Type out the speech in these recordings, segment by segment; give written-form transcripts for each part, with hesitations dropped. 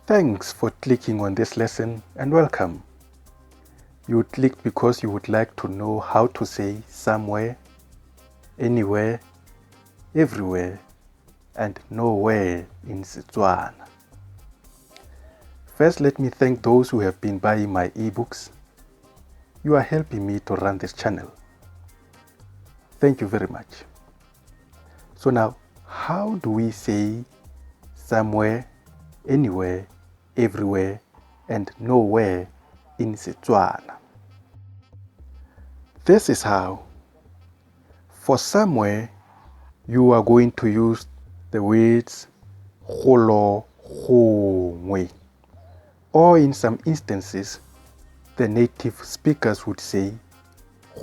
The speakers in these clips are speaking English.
Thanks for clicking on this lesson and welcome. You clicked because you would like to know how to say somewhere, anywhere, everywhere, and nowhere in Setswana. First, let me thank those who have been buying my ebooks. You are helping me to run this channel. Thank you very much. So now, how do we say somewhere, anywhere, everywhere, and nowhere in Setswana? This is how. For somewhere, you are going to use the words golo gongwe, or in some instances, the native speakers would say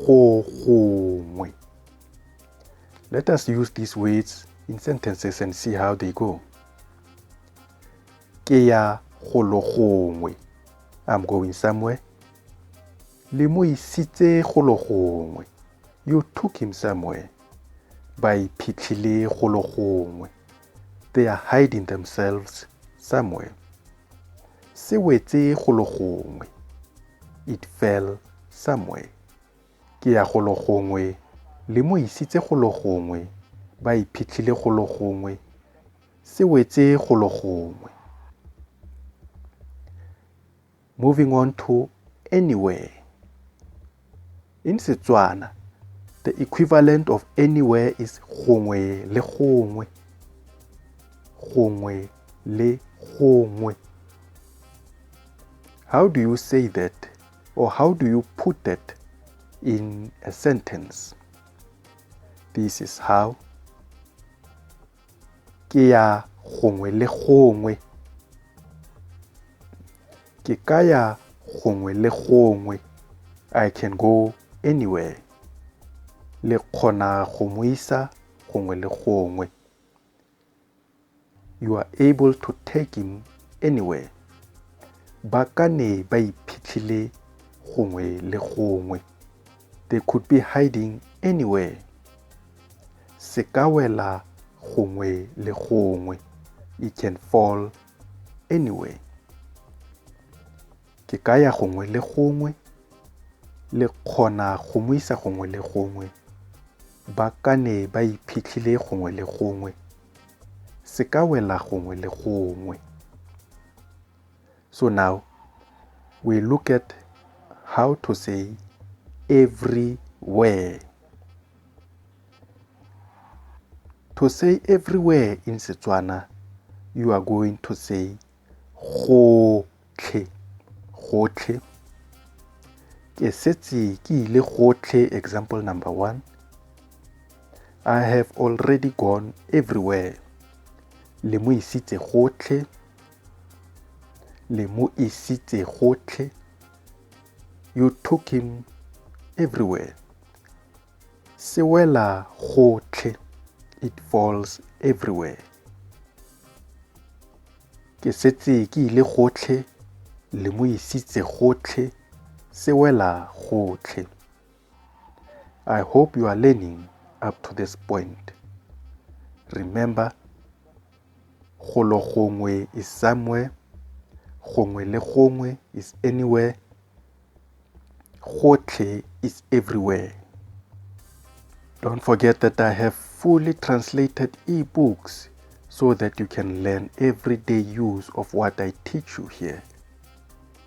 go gongwe. Let us use these words in sentences and see how they go. Ke ya golo gongwe. I'm going somewhere. Le mo isitse golo gongwe. You took him somewhere. Ba iphitlhile golo gongwe. They are hiding themselves somewhere. Se wetse golo gongwe. It fell somewhere. Ke ya golo gongwe. Le mo isitse golo gongwe. Ba iphitlhile golo gongwe. Se wetse golo gongwe. Moving on to anywhere. In Setswana, the equivalent of anywhere is gongwe le gongwe. Gongwe le gongwe. How do you say that, or how do you put that in a sentence? This is how. Ke ya gongwe le gongwe. Ke ka ya gongwe le gongwe. I can go anywhere. Le kgona go mo isa gongwe le gongwe. You are able to take him anywhere. Ba ka ne ba iphitlhile gongwe le gongwe. They could be hiding anywhere. Se ka wela gongwe le gongwe. It can fall anywhere. Ke ka ya gongwe le gongwe. Le kgona go mo isa gongwe le gongwe. Ba ka ne ba iphitlhile gongwe le gongwe. Se ka wela gongwe le gongwe. So now, we look at how to say everywhere. To say everywhere in Setswana, you are going to say gotlhe. Gotlhe. Ke setse ke ile gotlhe, example number 1. I have already gone everywhere. Le mo isitse gotlhe. Le mo isitse gotlhe. You took him everywhere. Se wela gotlhe. It falls everywhere. Ke setse ke ile gotlhe. Le mo isitse gotlhe. Se wela gotlhe. I hope you are learning up to this point. Remember, golo gongwe is somewhere. Gongwe le gongwe is anywhere. Gotlhe is everywhere. Don't forget that I have fully translated ebooks so that you can learn everyday use of what I teach you here.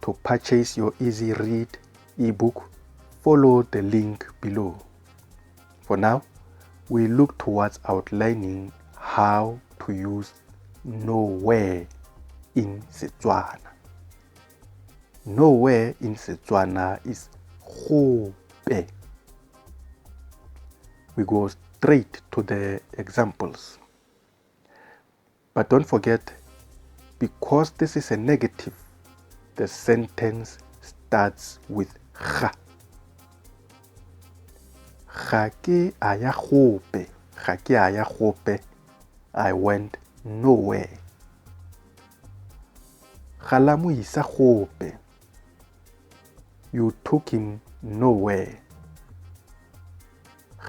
To purchase your easy read ebook, follow the link below. For now, we look towards outlining how to use nowhere in Setswana. Nowhere in Setswana is gope. We go straight to the examples. But don't forget, because this is a negative, the sentence starts with ga. Ga ke a ya gope. Ga ke a ya gope. I went nowhere. Ga la mo isa gope. You took him nowhere.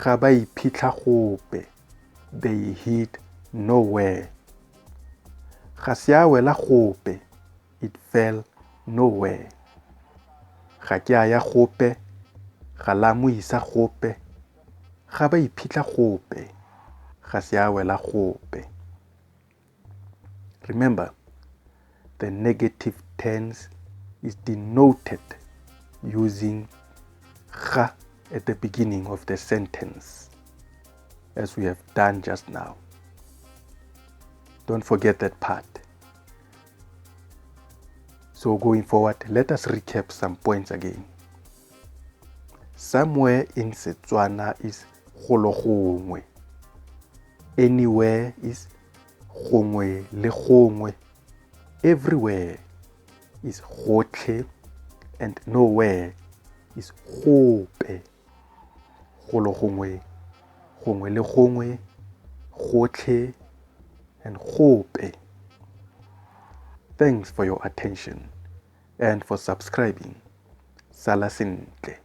Ga ba iphitlha gope. They hid nowhere. Ga se a wela gope. it fell nowhere. Ga ke a ya gope, ga la mo isa gope, ga ba iphitlha gope, ga se a wela gope. Remember, the negative tense is denoted using ga at the beginning of the sentence, as we have done just now. Don't forget that part. So going forward, let us recap some points again. Somewhere in Setswana is gongwe. Anywhere is gongwe le gongwe. Everywhere is gotlhe, and nowhere is gope. Gongwe, gongwe le gongwe, gotlhe, and gope. Thanks for your attention and for subscribing. Sala sentle.